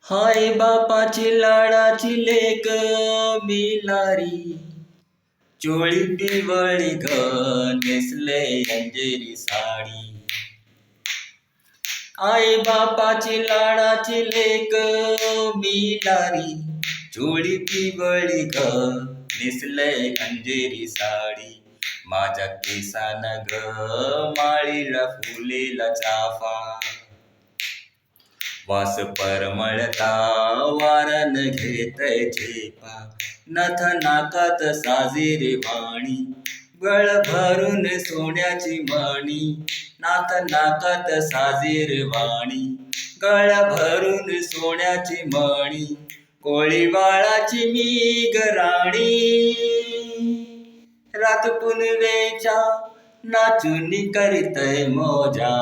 हाय बापाची लाडाची लेक बिलारी, चोळी पिवळी ग नेसले अंजेरी साडी. आई बापाची लाडाची लेक बिलारी, चोळी पिवळी ग नेसले अंजेरी साडी. माझ्या केसान ग माळीला फुलेला चाफा, वास परमळता वारन घेतय झेपा. नथ नाकात साजेरे वाणी, गळ भरून सोन्याची मणी. नाथ नाकात साजेरे वाणी, गळ भरून सोन्याची मणी. कोळीवाळाची मी ग राणी, रात पुनवेच्या नाचून करीतय मोजा.